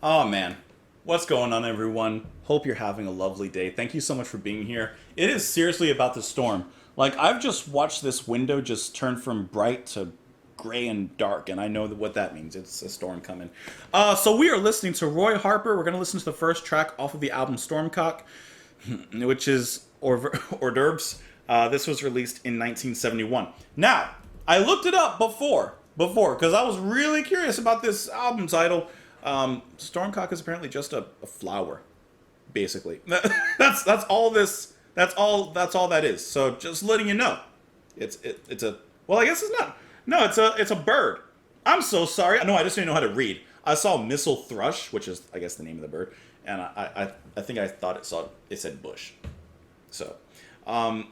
Oh man, what's going on everyone? Hope you're having a lovely day. Thank you so much for being here. It is seriously about the storm. Like, I've just watched this window just turn from bright to gray and dark, and I know what that means. It's a storm coming. So we are listening to Roy Harper. We're going to listen to the first track off of the album Stormcock, which is Hors d'oeuvres. This was released in 1971. Now, I looked it up before, because I was really curious about this album title. Stormcock is apparently just a flower, basically. That's all this. That's all that is. So just letting you know, it's a, well, I guess it's not. No, it's a bird. I'm so sorry. No, I just didn't know how to read. I saw missile thrush, which is I guess the name of the bird, and I think I thought it said bush. So, a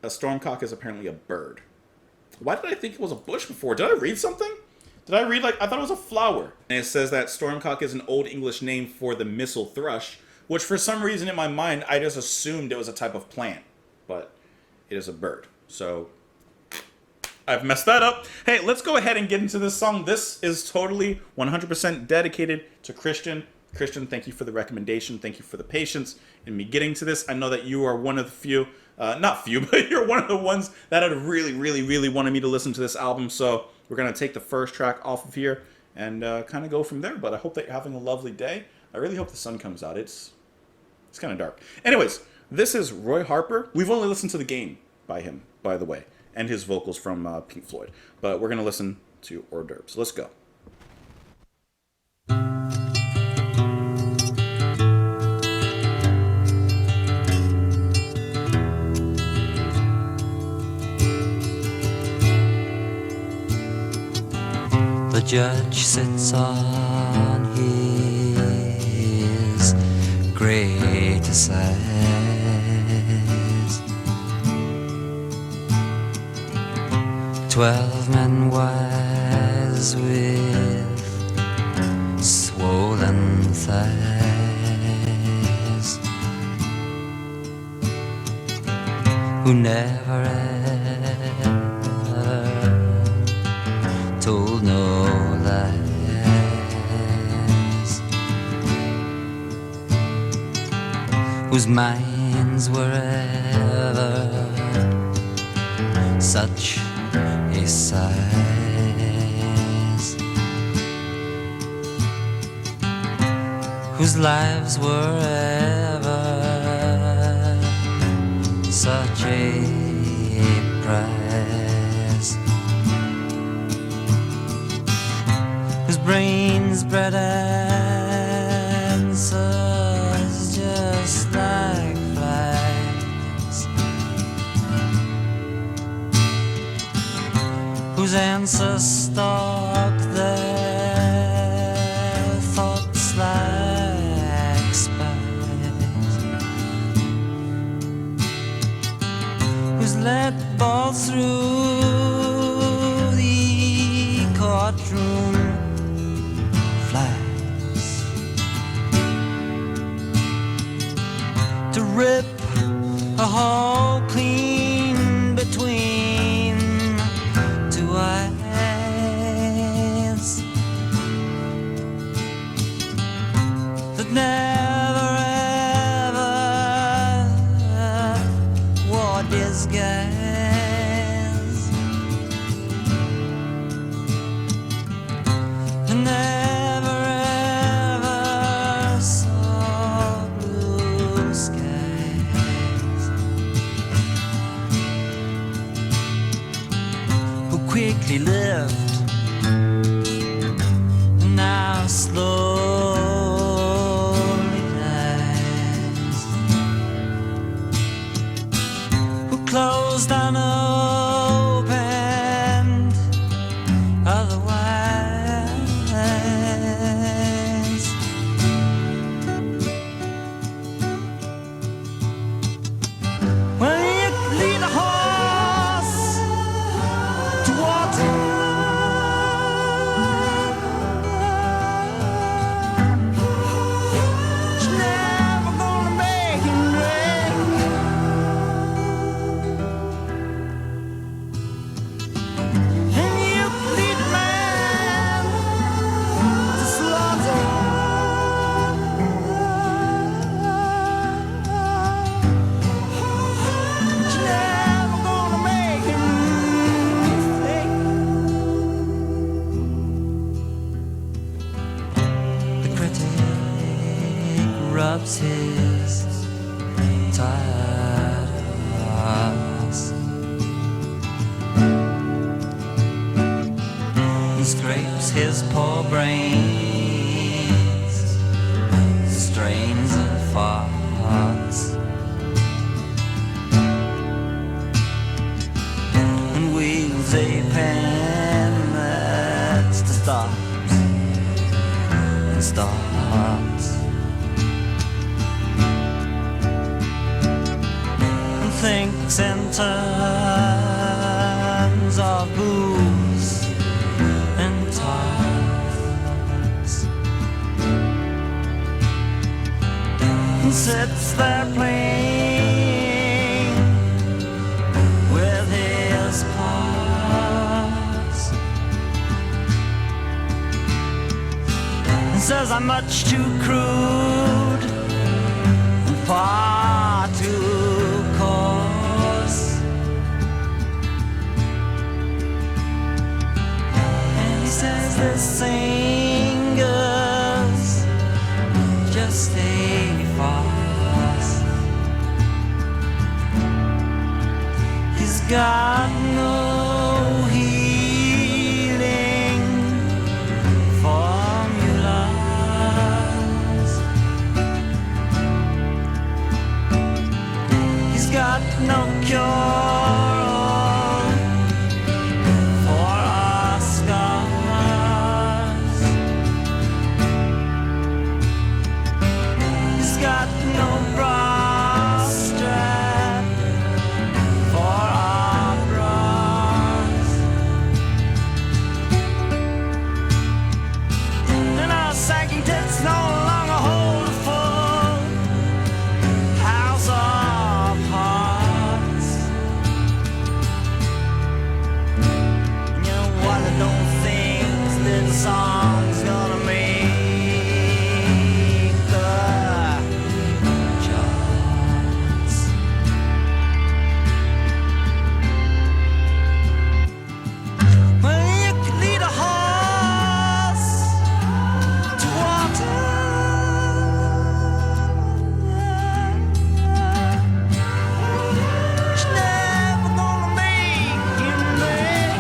stormcock is apparently a bird. Why did I think it was a bush before? Did I read something? Did I read, I thought it was a flower. And it says that stormcock is an Old English name for the missile thrush, which for some reason in my mind, I just assumed it was a type of plant. But it is a bird. So, I've messed that up. Hey, let's go ahead and get into this song. This is totally 100% dedicated to Christian. Christian, thank you for the recommendation. Thank you for the patience in me getting to this. I know that you are one of the few, not few, but you're one of the ones that had really, really, really wanted me to listen to this album. So, we're going to take the first track off of here and kind of go from there. But I hope that you're having a lovely day. I really hope the sun comes out. It's kind of dark. Anyways, this is Roy Harper. We've only listened to The Game by him, by the way, and his vocals from Pink Floyd. But we're going to listen to Hors d'oeuvres. Let's go. The judge sits on his great assize. 12 men wise with swollen thighs, who never ever told no lies, whose minds were ever such a size, whose lives were ever such a prize, whose brains bred answers just like flies, whose answers stalk their thoughts like spies, who's let ball through the courtroom flies, to rip a hole clean between two eyes that never ever wore disguise, and never ever saw blue skies, who quickly lived and now slowly dies, who closed and opened otherwise, when you lead a horse to water, scrapes his tired hearts. He scrapes his poor brains, strains and farts, and wields a pen that stops and starts, and thinks in terms of booze and tarts, and sits there playing with his parts, and says I'm much too crude and far too coarse, and he says this singer's just a farce. He's got no healing formulas. He's got no cure for our scars. He's got no bra strap for our bras, and our sagging tits no longer hold a full house of hearts. You know what, I don't think this song's gonna make the charts. Well, you could lead a horse to water. It's never gonna make him there.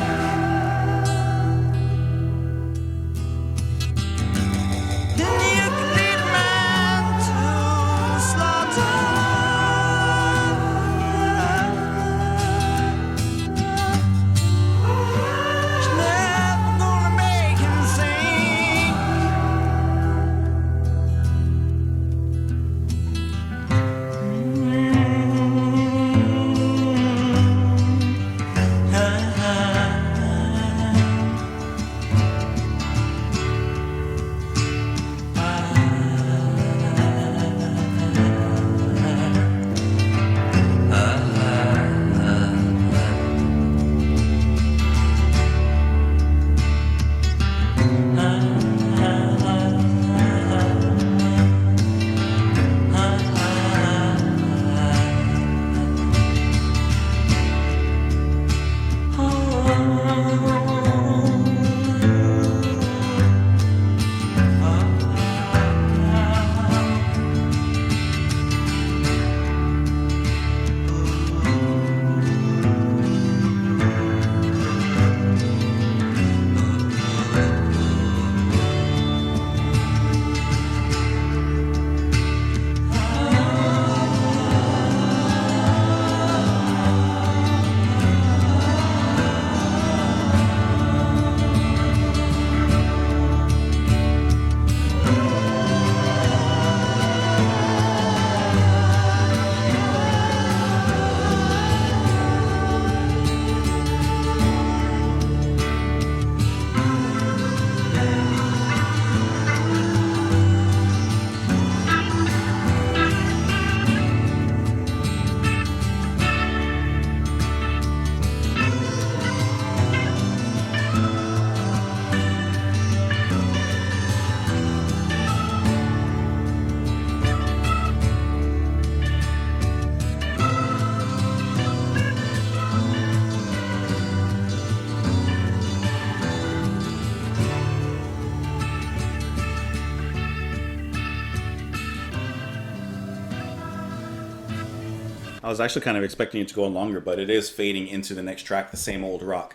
I was actually kind of expecting it to go on longer, but it is fading into the next track, The Same Old Rock.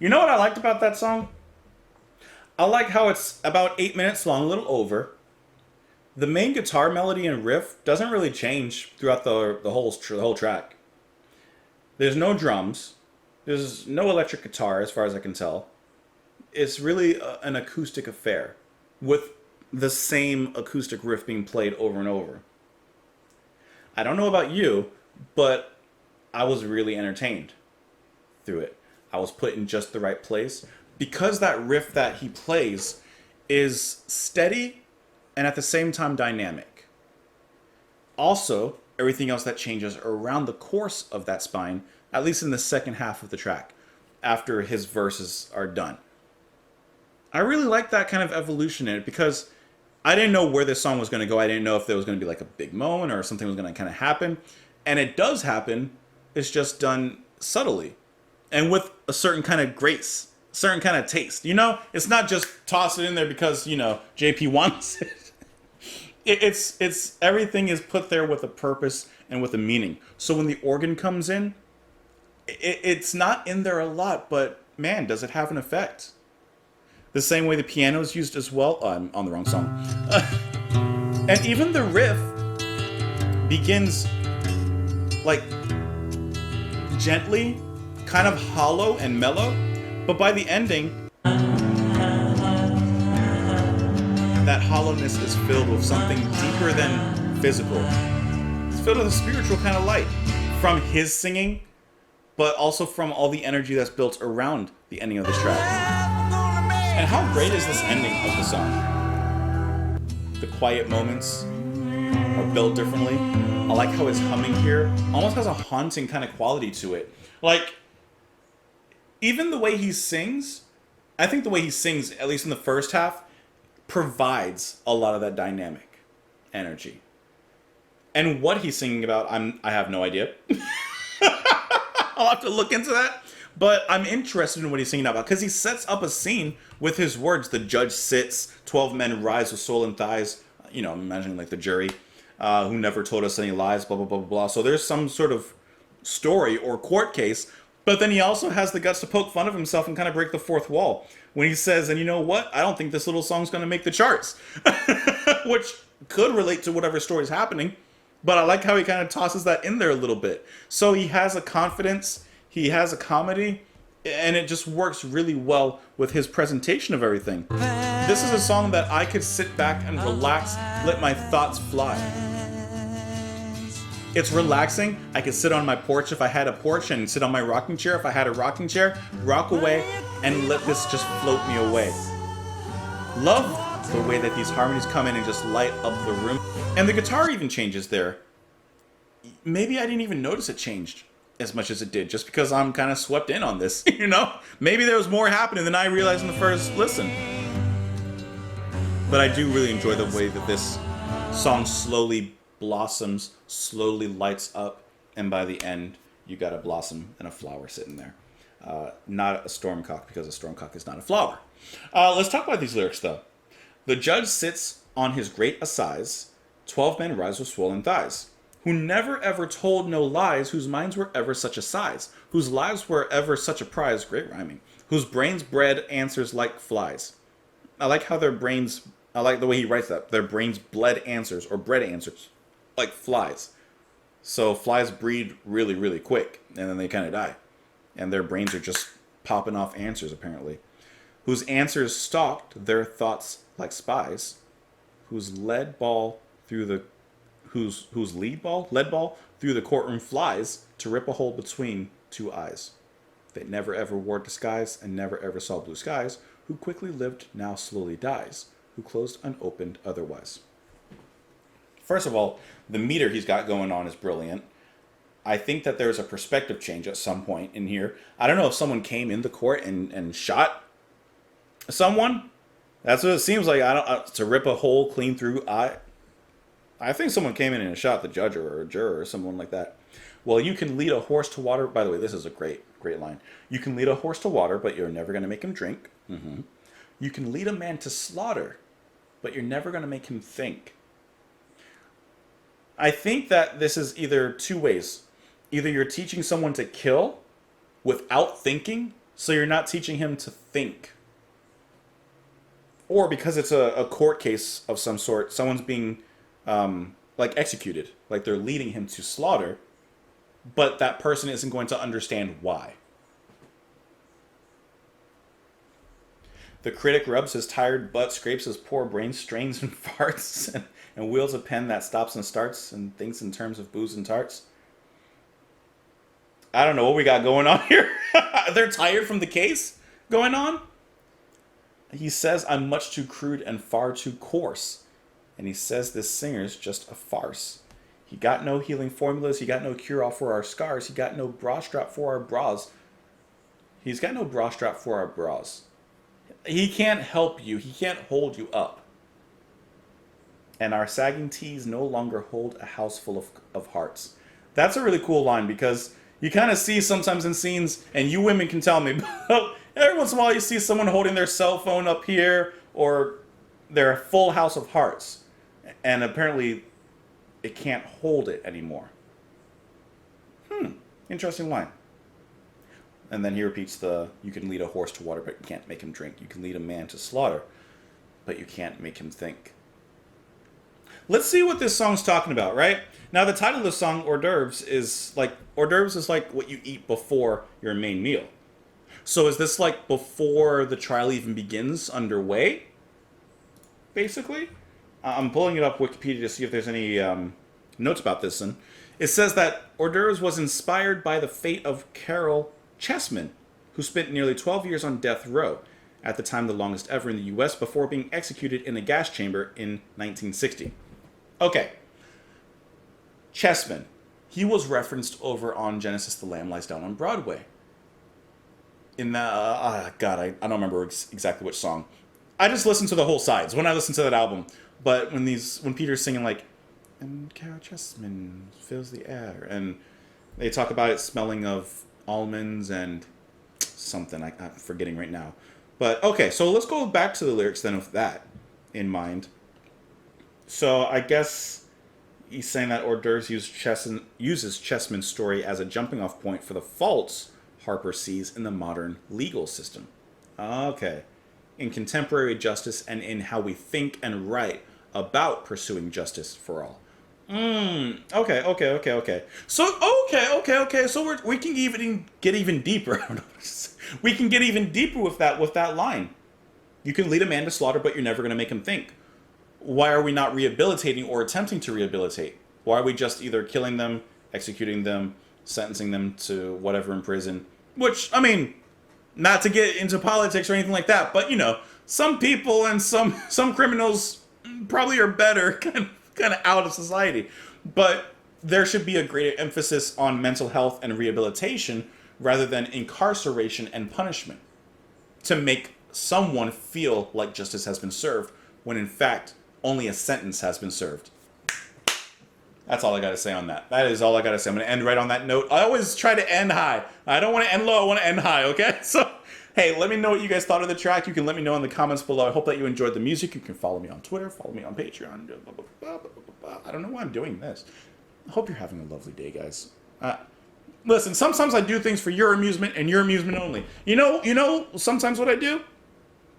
You know what I liked about that song? I like how it's about 8 minutes long, a little over. The main guitar melody and riff doesn't really change throughout the whole track. There's no drums. There's no electric guitar, as far as I can tell. It's really an acoustic affair with the same acoustic riff being played over and over. I don't know about you, but I was really entertained through it. I was put in just the right place because that riff that he plays is steady and at the same time dynamic. Also, everything else that changes around the course of that spine, at least in the second half of the track, after his verses are done. I really like that kind of evolution in it because I didn't know where this song was going to go. I didn't know if there was going to be like a big moment or something was going to kind of happen. And it does happen. It's just done subtly and with a certain kind of grace, certain kind of taste. You know, it's not just toss it in there because, you know, JP wants it. It's everything is put there with a purpose and with a meaning. So when the organ comes in, it's not in there a lot, but man, does it have an effect. The same way the piano is used as well. Oh, I'm on the wrong song. And even the riff begins like gently, kind of hollow and mellow, but by the ending, that hollowness is filled with something deeper than physical. It's filled with a spiritual kind of light from his singing, but also from all the energy that's built around the ending of this track. And how great is this ending of the song? The quiet moments are built differently. I like how his humming here almost has a haunting kind of quality to it. Like, even the way he sings, I think the way he sings, at least in the first half, provides a lot of that dynamic energy. And what he's singing about, I have no idea. I'll have to look into that. But I'm interested in what he's singing about because he sets up a scene with his words. The judge sits, 12 men rise with swollen thighs. You know, I'm imagining like the jury who never told us any lies, blah, blah, blah, blah, blah. So there's some sort of story or court case. But then he also has the guts to poke fun of himself and kind of break the fourth wall when he says, and you know what? I don't think this little song's going to make the charts. Which could relate to whatever story's happening. But I like how he kind of tosses that in there a little bit. So he has a confidence, he has a comedy, and it just works really well with his presentation of everything. This is a song that I could sit back and relax, let my thoughts fly. It's relaxing. I could sit on my porch if I had a porch and sit on my rocking chair if I had a rocking chair, rock away, and let this just float me away. Love the way that these harmonies come in and just light up the room. And the guitar even changes there. Maybe I didn't even notice it changed as much as it did, just because I'm kind of swept in on this, you know? Maybe there was more happening than I realized in the first listen. But I do really enjoy the way that this song slowly blossoms, slowly lights up, and by the end, you got a blossom and a flower sitting there. Not a stormcock, because a stormcock is not a flower. Let's talk about these lyrics, though. The judge sits on his great assize, 12 men rise with swollen thighs, who never ever told no lies, whose minds were ever such a size, whose lives were ever such a prize, great rhyming, whose brains bred answers like flies. I like how their brains, I like the way he writes that, their brains bled answers, or bred answers, like flies. So flies breed really, really quick, and then they kind of die. And their brains are just popping off answers, apparently. Whose answers stalked their thoughts like spies, whose lead ball through the lead ball through the courtroom flies to rip a hole between two eyes. They never ever wore disguise and never ever saw blue skies, who quickly lived now slowly dies, who closed unopened otherwise. First of all, the meter he's got going on is brilliant. I think that there's a perspective change at some point in here. I don't know if someone came in the court and shot someone. That's what it seems like. To rip a hole clean through eye. I think someone came in and shot the judge or a juror or someone like that. Well, you can lead a horse to water. By the way, this is a great line. You can lead a horse to water, but you're never going to make him drink. Mm-hmm. You can lead a man to slaughter, but you're never going to make him think. I think that this is either two ways. Either you're teaching someone to kill without thinking, so you're not teaching him to think. Or because it's a court case of some sort, someone's being like executed, like they're leading him to slaughter, but that person isn't going to understand why. The critic rubs his tired butt, scrapes his poor brain, strains and farts, and wields a pen that stops and starts and thinks in terms of booze and tarts. I don't know what we got going on here. They're tired from the case going on. He says, I'm much too crude and far too coarse. And he says this singer's just a farce. He got no healing formulas. He got no cure-all for our scars. He got no bra strap for our bras. He's got no bra strap for our bras. He can't help you. He can't hold you up. And our sagging tees no longer hold a house full of hearts. That's a really cool line because you kind of see sometimes in scenes, and you women can tell me, every once in a while you see someone holding their cell phone up here or their full house of hearts. And apparently it can't hold it anymore. Interesting line. And then he repeats you can lead a horse to water, but you can't make him drink. You can lead a man to slaughter, but you can't make him think. Let's see what this song's talking about, right? Now, the title of the song, hors d'oeuvres, is like what you eat before your main meal. So is this like before the trial even begins underway? Basically? I'm pulling it up Wikipedia to see if there's any notes about this. And it says that hors d'oeuvres was inspired by the fate of Carol Chessman, who spent nearly 12 years on death row, at the time the longest ever in the U.S., before being executed in a gas chamber in 1960. Okay. Chessman. He was referenced over on Genesis the Lamb Lies Down on Broadway. In the, I don't remember exactly which song. I just listened to the whole sides when I listened to that album. But when Peter's singing like, and Carol Chessman fills the air, and they talk about it smelling of almonds and something I'm forgetting right now. But okay, so let's go back to the lyrics then with that in mind. So I guess he's saying that hors d'oeuvres uses Chessman's story as a jumping off point for the faults Harper sees in the modern legal system. Okay. In contemporary justice and in how we think and write about pursuing justice for all. Okay. So we can even get even deeper. We can get even deeper with that line. You can lead a man to slaughter, but you're never going to make him think. Why are we not rehabilitating or attempting to rehabilitate? Why are we just either killing them, executing them, sentencing them to whatever in prison? Which, I mean, not to get into politics or anything like that, but, some people and some criminals probably are better kind of out of society. But there should be a greater emphasis on mental health and rehabilitation rather than incarceration and punishment to make someone feel like justice has been served when in fact only a sentence has been served. That's all I got to say on that. That is all I got to say. I'm going to end right on that note. I always try to end high. I don't want to end low. I want to end high, okay? So, hey, let me know what you guys thought of the track. You can let me know in the comments below. I hope that you enjoyed the music. You can follow me on Twitter. Follow me on Patreon. I don't know why I'm doing this. I hope you're having a lovely day, guys. Listen, sometimes I do things for your amusement and your amusement only. You know, sometimes what I do?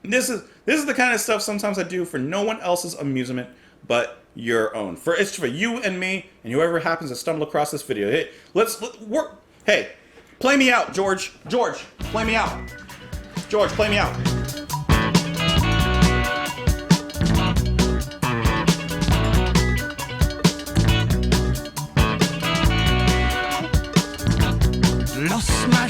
This is the kind of stuff sometimes I do for no one else's amusement but your own. It's for you and me and whoever happens to stumble across this video. Hey, let's work. Hey, play me out, George. George, play me out. George, play me out. Lost my